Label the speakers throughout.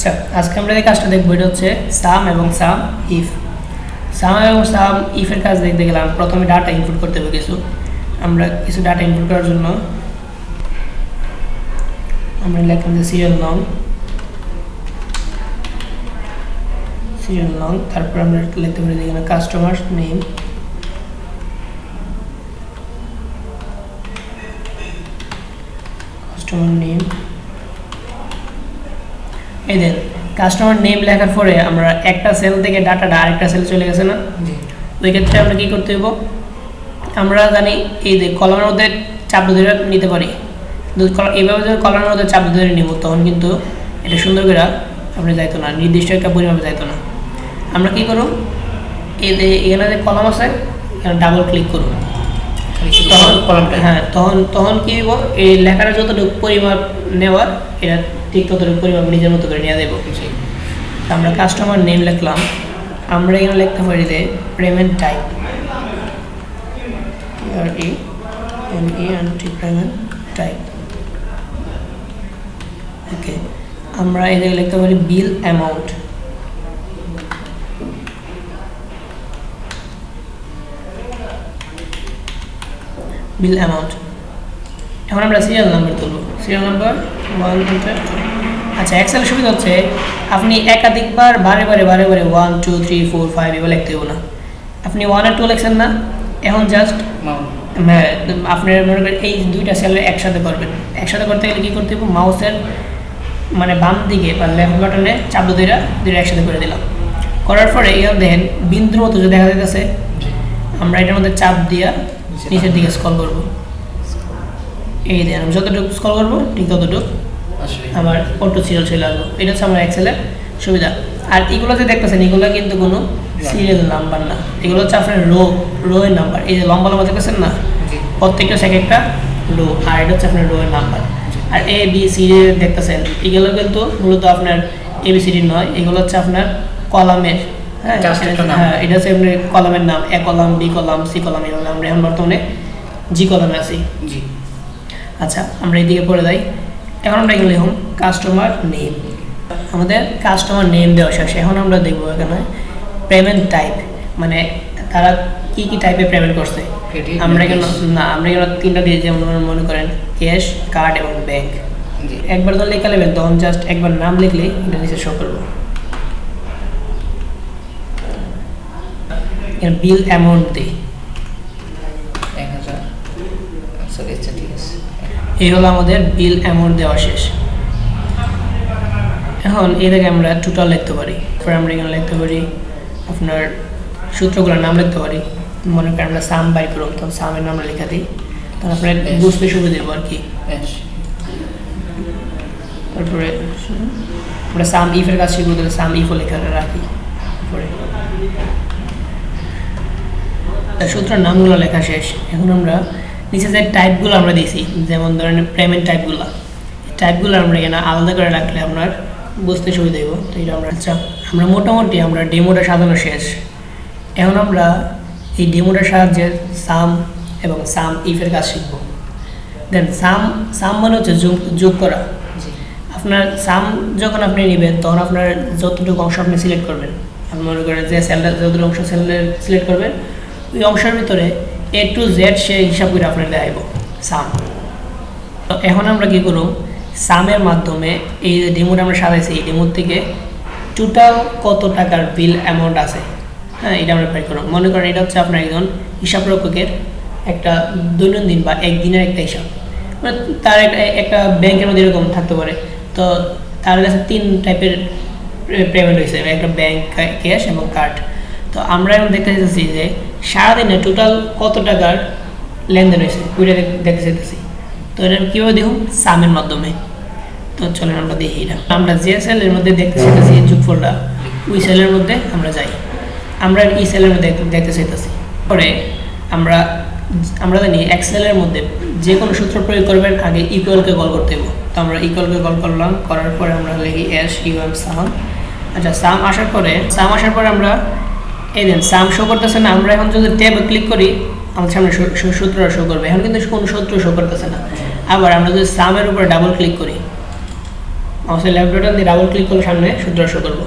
Speaker 1: আচ্ছা, আজকে আমরা যে কাজটা দেখবো এটা হচ্ছে সাম এবং সাম ইফ। সাম এবং সাম ইফের কাজ দেখতে গেলাম প্রথমে ডাটা ইনপুট করতে হবে কিছু। আমরা কিছু ডাটা ইনপুট করার জন্য আমরা লিখলাম যে সিরিয়াল লং, তারপর আমরা লিখতে পারি এখানে কাস্টমার নেম, এই দেন কাস্টমার নেম লেখার পরে আমরা একটা সেল থেকে ডাটাটা আরেকটা সেল চলে গেছে না, ওই ক্ষেত্রে আমরা কি করতে হইব, আমরা জানি এই যে কলামের মধ্যে চাপ ধরে নিতে পারি, এইভাবে যখন কলামের মধ্যে চাপ ধরে নিব তখন কিন্তু এটা সুন্দর করে আপনি যাইতো না, নির্দিষ্ট একটা পরিমাপে যাইতো না। আমরা কি করব, এই যে এখানে যে কলাম আছে এখানে ডাবল ক্লিক করব, তখন কলামটা তখন কি হইব, এই লেখাটা যতটুকু পরিমাপ নেওয়ার এটা ঠিক ততটুকু পরিমাপ নিজের মতো করে নিয়ে দেবো। আমরা কাস্টমার নেম লিখলাম, আমরা এখানে লিখতে পারি যে পেমেন্ট টাইপ, পেমেন্ট টাইপ। ওকে, আমরা এখানে লিখতে পারি বিল অ্যামাউন্ট, এখন আমরা সিরিয়াল নাম্বার তুলব, সিরিয়াল নাম্বার 1 2। আচ্ছা, এক্সেল সুবিধা হচ্ছে আপনি একাধিকবার বারে বারে 1 2 3 4 5 এভাবে লিখতে হবে না। আপনি 1 আর 2 লিখছেন না, এখন জাস্ট আপনার মনে করেন এই দুইটা সেল একসাথে করবেন। একসাথে করতে গেলে কী করতে হবে, মাউসের মানে বাম দিকে বা লেফট বাটনে চাপ ধরে একসাথে করে দিলাম। করার পরে এখানে দেখেন বিন্দুর মতো যে দেখা যাচ্ছে, আমরা এটার মধ্যে চাপ দিয়া নিচের দিকে স্ক্রল করব। এই দেখেন আমি যতটুকু স্ক্রল করবো ঠিক ততটুকু আমার অটো সিরিয়াল চলে আসবো। এটা হচ্ছে আমার এক্সেলের সুবিধা। আর এগুলো যে দেখতেছেন এগুলো কিন্তু কোনো সিরিয়াল নাম্বার না, এগুলো হচ্ছে আপনার রো এর নাম্বার। এই যে লম্বা লম্বা দেখতেছেন না, প্রত্যেকটা এক একটা রো, আর এটা হচ্ছে আপনার রো এর number. R A B C দেখতেছেন এগুলো কিন্তু মূলত আপনার ABCD নয়, এগুলো হচ্ছে আপনার কলামের। হ্যাঁ, এটা হচ্ছে আপনার কলামের নাম, A column, B column, C column. এগুলো আমরা এখন বর্তমানে জি কলামে আছি। আচ্ছা, আমরা এইদিকে পড়ে যাই। এখন আমরা এগুলো লিখুন কাস্টমার নেম, আমাদের কাস্টমার নেম দেওয়া শেষ। এখন আমরা দেখবো এখানে পেমেন্ট টাইপ, মানে তারা কি কি টাইপের পেমেন্ট করছে। আমরা এখানে তিনটা দিয়ে, যেমন মনে করেন ক্যাশ, কার্ড এবং ব্যাংক। একবার তো লেখা নেবেন, তখন জাস্ট একবার নাম লিখলেই এটা নিচে শো করবো। বিল অ্যামাউন্ট দিই 1000। ঠিক আছে, এই হলো আমাদের বিল অ্যামাউন্ট দেওয়া শেষ। এখন এই থেকে আমরা টোটাল লিখতে পারি। পরে আমরা এখানে লিখতে পারি আপনার সূত্রগুলোর নাম লিখতে পারি। মনে করেন আমরা সাম বাই করব, তখন সামের নাম লেখা দিই, তখন আপনার বুঝতে সুবিধা দেবো আর কি। তারপরে আমরা সাম ইফের কাজ শিখবো, তাহলে সাম ইফও লেখা রাখি। পরে সূত্রের নামগুলো লেখা শেষ। এখন আমরা নিচে যে টাইপগুলো আমরা দিয়েছি, যেমন ধরেন পেমেন্ট টাইপগুলো আমরা এখানে আলাদা করে রাখলে আপনার বুঝতে সুবিধা দেবো। তো এটা আমরা আমরা মোটামুটি আমরা ডেমোটা সাজানো শেষ। এখন আমরা এই ডেমোটার সাহায্যে সাম এবং সাম ইফের কাজ শিখবো। দেন সাম মানে হচ্ছে যোগ করা। আপনার সাম যখন আপনি নেবেন তখন আপনার যতটুকু অংশ আপনি সিলেক্ট করবেন, আপনি মনে করেন যে সেলটা যতটুকু অংশ সিলেক্ট করবেন, ওই অংশের ভিতরে A to Z সে হিসাব করে আপনার দেখাইব সাম। তো এখন আমরা কী করব, সামের মাধ্যমে এই যে ডেমোটা আমরা সাজাইছি, এই ডেমোর থেকে টোটাল কত টাকার বিল অ্যামাউন্ট আছে, হ্যাঁ, এটা আমরা বের করব। মনে করেন এটা হচ্ছে আপনার একজন হিসাব রক্ষকের একটা দৈনন্দিন বা একদিনের একটা হিসাব, মানে তার একটা ব্যাংকের মধ্যে এরকম থাকতে পারে। তো তার কাছে 3 টাইপের পেমেন্ট হয়েছে, একটা ব্যাংক, ক্যাশ এবং কার্ড। তো আমরা এখন দেখতে চাইতেছি যে সারাদিনে টোটাল কত টাকার লেনদেন হয়েছে, ওইটা দেখতে চাইতেছি। তো এটা কীভাবে দেখুন, সামের মাধ্যমে। তো চলেন আমরা দেখি এটা। আমরা যে সেলের মধ্যে দেখতে চাইতেছি যোগফলটা, ওই সেলের মধ্যে আমরা যাই। আমরা এই সেলের মধ্যে দেখতে চাইতেছি। পরে আমরা জানি এক্সেলের মধ্যে যে কোনো সূত্র প্রয়োগ করবেন আগে ইকুয়ালকে কল করতে হবে। তো আমরা ইকুয়ালকে কল করলাম, করার পরে আমরা লিখি সাম। আচ্ছা, সাম আসার পরে আমরা এই দেন সাম শো করতেছে না। আমরা এখন যদি ট্যাবে ক্লিক করি আমাদের সামনে সূত্রটা শো করবে, এখন কিন্তু কোনো সূত্র শো করতেছে না। আবার আমরা যদি সামের উপরে ডাবল ক্লিক করি মাউসের লেফট বাটন দিয়ে ডাবল ক্লিক করলে সামনে সূত্র শো করবো।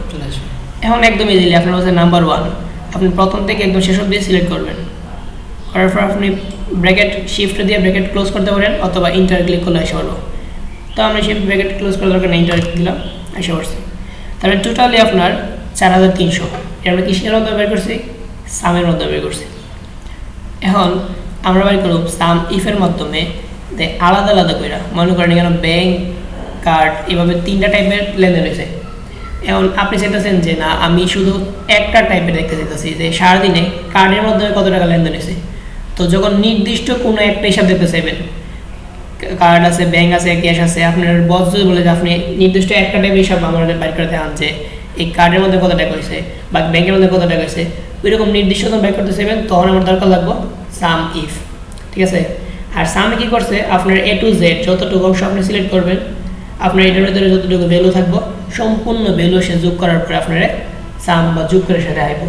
Speaker 1: এখন একদম ইজিলি আপনার হচ্ছে নাম্বার 1 আপনি প্রথম থেকে একদম শেষ অবধি সিলেক্ট করবেন। করার পর আপনি ব্র্যাকেট শিফট দিয়ে ব্র্যাকেট ক্লোজ করতে পারেন অথবা ইন্টার ক্লিক করলে এসে পারবো। তো আমরা শিফট ব্র্যাকেট ক্লোজ করার দরকার নেই, ইন্টার দিলাম, এসে পড়ছে। তাহলে টোটালি আপনার 4300 এটা আমরা কিসের মধ্যে বের করছি? সামের মধ্যে বের করছি। এখন আমরা বের করব সাম ইফের মাধ্যমে আলাদা আলাদা করে, মনে করেন এখানে ব্যাংক কার্ড এভাবে 3টা টাইপের লেনদেন হয়েছে। এখন আপনি চাইতেছেন যে না আমি শুধু একটা টাইপের দেখতে চাইতেছি যে সারাদিনে কার্ডের মাধ্যমে কত টাকা লেনদেন হয়েছে। তো যখন নির্দিষ্ট কোনো একটা হিসাব দেখতে চাইবেন, কার্ড আছে, ব্যাংক আছে, ক্যাশ আছে, আপনার বস যদি বলে যে আপনি নির্দিষ্ট একটা টাইপের হিসাব আমাদের বাইর করতে আন যে এই কার্ডের মধ্যে কত টাকা হয়েছে বা ব্যাংকের মধ্যে কত টাকা হয়েছে, ওইরকম নির্দিষ্ট যখন বাইর করতে চাইবেন তখন আমার দরকার লাগবে সাম ইফ। ঠিক আছে? আর সামে কী করছে, আপনার A to Z যতটুকু অংশ আপনি সিলেক্ট করবেন, আপনার এটার ভিতরে যতটুকু ভ্যালু থাকবো সম্পূর্ণ ভ্যালু সে যোগ করার পরে আপনারা সাম বা যোগ করে সাথে আইব।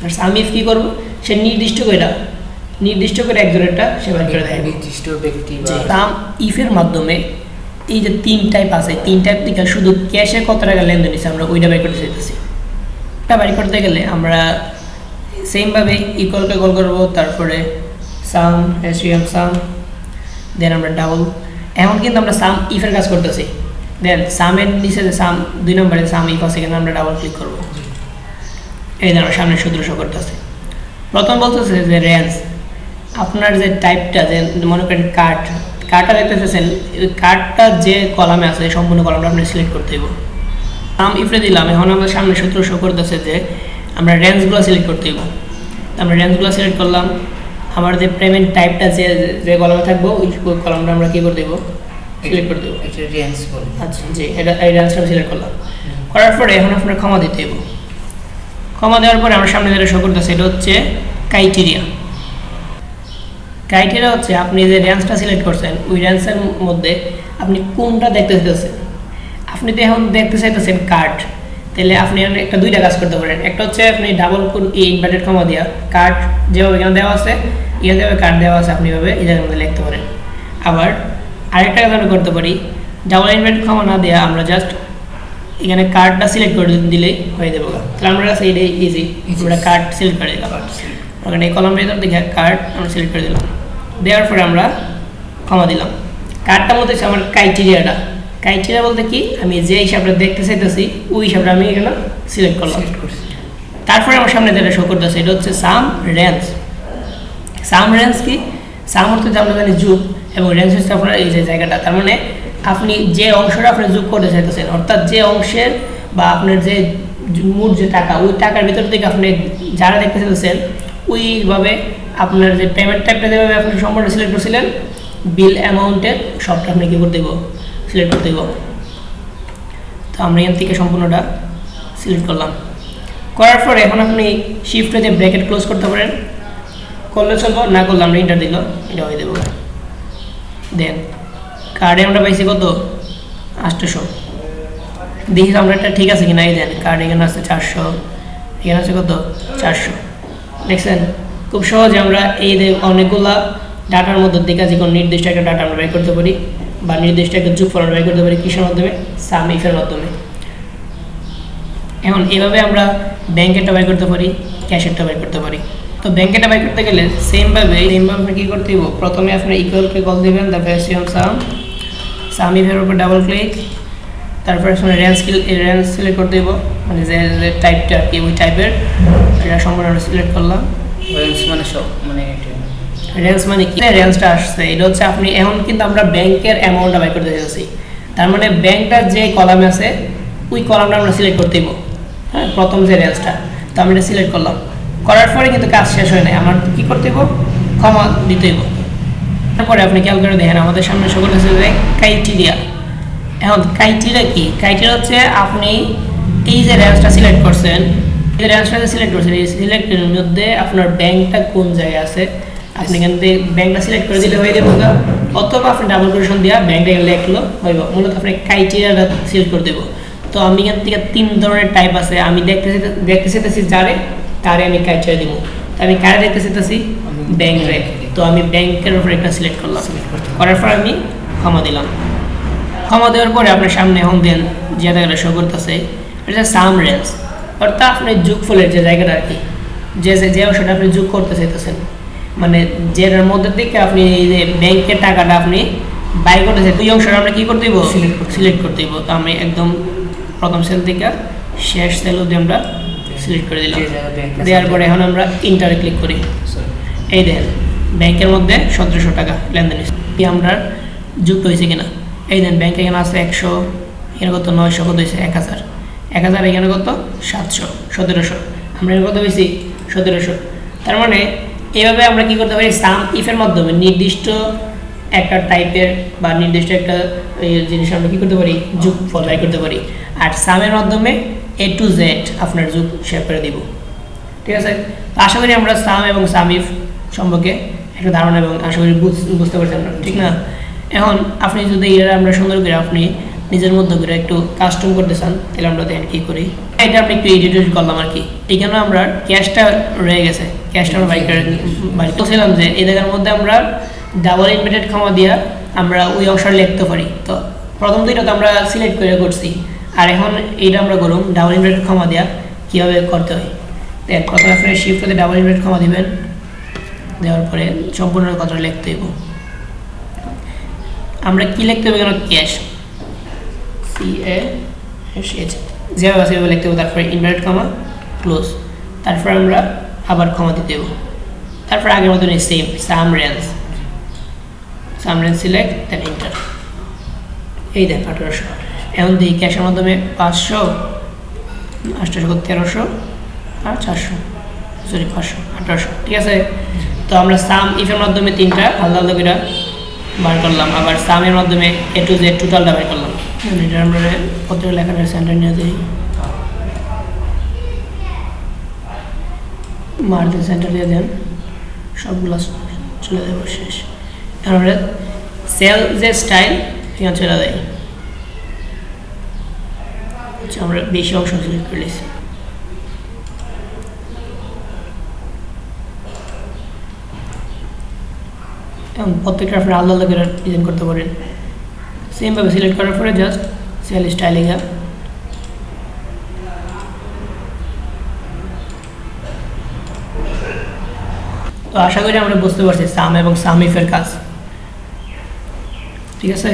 Speaker 1: আর সাম ইফ কী করবো, সে নির্দিষ্ট করে একজনেরটা সে বের করে দেয়
Speaker 2: নির্দিষ্ট ব্যক্তি।
Speaker 1: সাম ইফের মাধ্যমে এই যে 3 টাইপ আছে, 3 টাইপ থেকে শুধু ক্যাশে কত টাকা লেনদেন হয়েছে আমরা ওইটা বের করতে চাইতেছি। এটা বের করতে গেলে আমরা সেমভাবে ইকুয়ালকে কল করবো, তারপরে সাম এসিএম সাম, দেন আমরা ডাবল। এখন কিন্তু আমরা সাম ইফের কাজ করতেছি, দেন সামের নিচে যে সাম 2 নম্বরে সাম ইফ আছে এখানে আমরা ডাবল ক্লিক করবো। এই ধরনের আমার সামনে সূত্র শো করতেছে। প্রথম বলতেছে যে রেঞ্জ, আপনার যে টাইপটা যে মনে করেন কার্ডটা দেখতেছেন, ওই কার্ডটা যে কলামে আছে সম্পূর্ণ কলামটা আপনি সিলেক্ট করতে হইব। সাম ইফে দিলাম, এখন আমাদের সামনে সূত্র শো করতেছে যে আমরা রেঞ্জগুলো সিলেক্ট করতে হইব। আমরা রেঞ্জগুলো সিলেক্ট করলাম, আমার যে পেমেন্ট টাইপটা যে কলামে থাকবো ওই কলামটা আমরা কী করে দেবো, সিলেক্ট করে দেবো। আচ্ছা জি, এই রেঞ্জটা সিলেক্ট করলাম। করার পরে এখন আপনার ক্ষমা দিতে হইব। ক্ষমা দেওয়ার পরে আমার সামনে যেটা শো করতেছে এটা হচ্ছে ক্রাইটেরিয়া। ক্রাইটেরিয়া হচ্ছে আপনি যে রেঞ্জটা সিলেক্ট করছেন ওই রেঞ্জের মধ্যে আপনি কোনটা দেখতে চাইতেছেন। আপনি তো এখন দেখতে চাইতেছেন কার্ড, তাহলে আপনি একটা 2টা কাজ করতে পারেন। একটা হচ্ছে আপনি ডাবল এই ইনভার্টেড কমা দিয়া কার্ড যেভাবে এখানে দেওয়া আছে, এখানে যেভাবে কার্ড দেওয়া আছে আপনি এভাবে এই জায়গার মধ্যে লিখতে পারেন। আবার আরেকটা কাজ আমরা করতে পারি, ডাবল ইনভার্টেড কমা না দেওয়া আমরা জাস্ট এখানে কার্ডটা সিলেক্ট করে দিলেই হয়ে যাবে। তাহলে আমরা কাছে এটাই ইজি, আমরা কার্ড সিলেক্ট করে দিলাম। ওখানে এই কলামের ভিতর দেখে কার্ড আমরা সিলেক্ট করে দিলাম, দেওয়ার পরে আমরা ক্ষমা দিলাম। কার্ডটার মধ্যে আমার ক্রাইটেরিয়া বলতে কি, আমি যে হিসাবটা দেখতে চাইতেছি ওই হিসাবটা আমি এখানে সিলেক্ট করলাম। তারপরে আমার সামনে যেটা শো করতেছে এটা হচ্ছে সাম রেঞ্জ। সাম রেঞ্জ কি, সাম অর্থ আমরা জানি যোগ, এবং রেঞ্জ হচ্ছে আপনার এই যে জায়গাটা, তার মানে আপনি যে অংশটা আপনি যোগ করতে চাইতেছেন, অর্থাৎ যে অংশের বা আপনার যে মোট যে টাকা ওই টাকার ভিতর থেকে আপনি যারা দেখতে চাইতেছেন ওইভাবে আপনার যে পেমেন্ট টাইপটা যেভাবে আপনি সম্পূর্ণ সিলেক্ট করছিলেন বিল অ্যামাউন্টের সবটা আপনি কী করতে দেব, সিলেক্ট করতে দেব। তো আমরা এখান থেকে সম্পূর্ণটা সিলেক্ট করলাম। করার পরে এখন আপনি শিফটে যে ব্র্যাকেট ক্লোজ করতে পারেন, করলে চলবো, না করলে আমরা ইন্টার দিল এটা হয়ে দেবো। দেন কার্ডে আমরা পাইছি কত, 800। দেখি আমরা এটা ঠিক আছে কিনা। এই দেন কার্ড এখানে আছে 400, এখানে আছে কত 400। দেখছেন খুব সহজে আমরা এই অনেকগুলা ডাটার মধ্যে দেখে যে কোনো নির্দিষ্ট একটা ডাটা আমরা বের করতে পারি বা নির্দিষ্ট একটা যোগফল আমরা বের করতে পারি কিসের মাধ্যমে, সাম ইফের মাধ্যমে। এখন এভাবে আমরা ব্যাংকেরটা বের করতে পারি, ক্যাশেরটা বের করতে পারি। তো ব্যাংকেরটা বের করতে গেলে সেমভাবে আপনি কী করতে হইব, প্রথমে আপনার ইকুয়ালকে কল দেবেন, তারপরে সাম ইফের উপর ডাবল ক্লিক, তারপরে আপনার রেঞ্জ সিলেক্ট করতে হইব, মানে যে টাইপটা আর কি ওই টাইপের এটা সম্পূর্ণ আমরা সিলেক্ট করলাম। রেঞ্জ মানে কি, রেঞ্জটা আসছে এটা হচ্ছে আপনি এখন কিন্তু আমরা ব্যাংকের অ্যামাউন্টটা বের করতে চাইছি, তার মানে ব্যাংকটার যে কলামে আছে ওই কলামটা আমরা সিলেক্ট করতে হইব। হ্যাঁ, প্রথম যে রেঞ্জটা, তো আমরা এটা সিলেক্ট করলাম। করার পরে কিন্তু কাজ শেষ হয় নাই, আমার কী করতে হইব, ক্ষমা দিতে হইব। তারপরে আপনি খেয়াল করে দেখেন আমাদের সামনে সকল হচ্ছে যে ক্রাইটেরিয়া। এখন ক্রাইটেরিয়া কি, ক্রাইটেরিয়া হচ্ছে আপনি এই যে রেঞ্জটা সিলেক্ট করছেন, এই রেঞ্জটা সিলেক্ট করছেন, এই সিলেক্টের মধ্যে আপনার ব্যাংকটা কোন জায়গায় আছে আপনি এখান থেকে ব্যাংকটা সিলেক্ট করে দিলে হয়ে যাবে, অথবা আপনি ডাবল কোটেশন দিয়ে ব্যাংকটা এখানে লিখলো হইব। মূলত আপনি ক্রাইটেরিয়াটা সিলেক্ট করে দেবো। তো আমি এখান থেকে 3 ধরনের টাইপ আছে, আমি দেখতে চাইতেছি তারে আমি ক্রাইটেরিয়া দিব। তো আমি কারে দেখতে চাইতেছি, ব্যাংক। তো আমি ব্যাংকের উপরে একটা সিলেক্ট করলাম, করার পর আমি ক্ষমা দিলাম। ক্ষমা দেওয়ার পরে আপনার সামনে এখন দেন যে জায়গাটা শো করতেছে এটা সাম রেঞ্জ, অর্থাৎ আপনি যোগফলের যে জায়গাটা আর কি, যে অংশটা আপনি যোগ করতে চাইতেছেন, মানে যেটার মধ্যে থেকে আপনি এই যে ব্যাংকের টাকাটা আপনি বাই করতে চাই ওই অংশটা আমরা কী করতে দিব, সিলেক্ট করতে দিব। তো আমি একদম প্রথম সেল থেকে শেষ সেল অবধি আমরা সিলেক্ট করে দিলাম। দেওয়ার পরে এখন আমরা ইন্টারে ক্লিক করি। এই দেখেন ব্যাংকের মধ্যে 1700 টাকা লেনদেন কি আমরা যুক্ত হয়েছে কিনা। এই দেন ব্যাংকে এখানে আছে 100, এখানে কত 900, কত হয়েছে 1000, এখানে কত 700, 1700, আমরা এর কত হয়েছি 1700। তার মানে এইভাবে আমরা কি করতে পারি, সাম ইফের মাধ্যমে নির্দিষ্ট একটা টাইপের বা নির্দিষ্ট একটা জিনিস আমরা কী করতে পারি, যোগফল বাই করতে পারি। আর সামের মাধ্যমে A to Z আপনার যোগ শেয়ার করে দিব। ঠিক আছে, তো আশা করি আমরা সাম এবং সামিফ সম্পর্কে একটা ধারণা এবং আশা করি বুঝতে পারছেন, ঠিক না? এখন আপনি যদি এরা আমরা সুন্দর করে আপনি নিজের মধ্যে করে একটু কাস্টম করতে চান, তাহলে আমরা দেখেন কী করি। এটা আপনি একটু এডিট করলাম আর কি। এখানে আমরা ক্যাশটা রয়ে গেছে, ক্যাশটা আমরা বাড়ি বলছিলাম যে এই জায়গার মধ্যে আমরা ডাবল ইনভার্টেড কমা দিয়া আমরা ওই অংশটা লিখতে পারি। তো প্রথম দুইটা তো আমরা সিলেক্ট করে করছি, আর এখন এইটা আমরা করুন ডাবল ইনভার্টেড কমা দিয়া কীভাবে করতে হয়। দেখ প্রথমে আপনি শিফটে ডাবল ইনভার্টেড কমা দিবেন, দেওয়ার পরে সম্পূর্ণ কথাটা লিখতে হইব। আমরা কি লিখতে হবে, কেন ক্যাশ CASH যেভাবে সেভাবে লিখতে হবে। তারপরে ইনভার্টেড কমা ক্লোজ, তারপর আমরা আবার কমা দিতে দেবো। তারপর আগের মতন সেম সাম রেঞ্জ সিলেক্ট দেন ইন্টার। এই দেখ 1800। এখন দিই ক্যাশের মাধ্যমে 500, 800, 1300 আর 400, সরি 500, 1800। ঠিক আছে, তো আমরা সাম ইফের মাধ্যমে তিনটা আলাদা আলাদা করে বার করলাম, আবার সামের মাধ্যমে A to Z টোটালটা বার করলাম। এটা আমরা পত্রের লেখাটার সেন্টার নিয়ে যাই, মার্জিন সেন্টার দিয়ে দেন, সবগুলো চলে যাবো শেষ। এখন আমরা সেল যে স্টাইল এখানে চলে যাই, আমরা বেশি অংশ সিলেক্ট করে নিয়েছি। এখন প্রত্যেকটা আপনি আলাদা আলাদা করে ডিজাইন করতে পারেন। সেমভাবে সিলেক্ট করার পরে জাস্ট সেল স্টাইলিং এ তো আশা করি আমরা বুঝতে পারছি সাম এবং সামিফের কাজ। ঠিক আছে।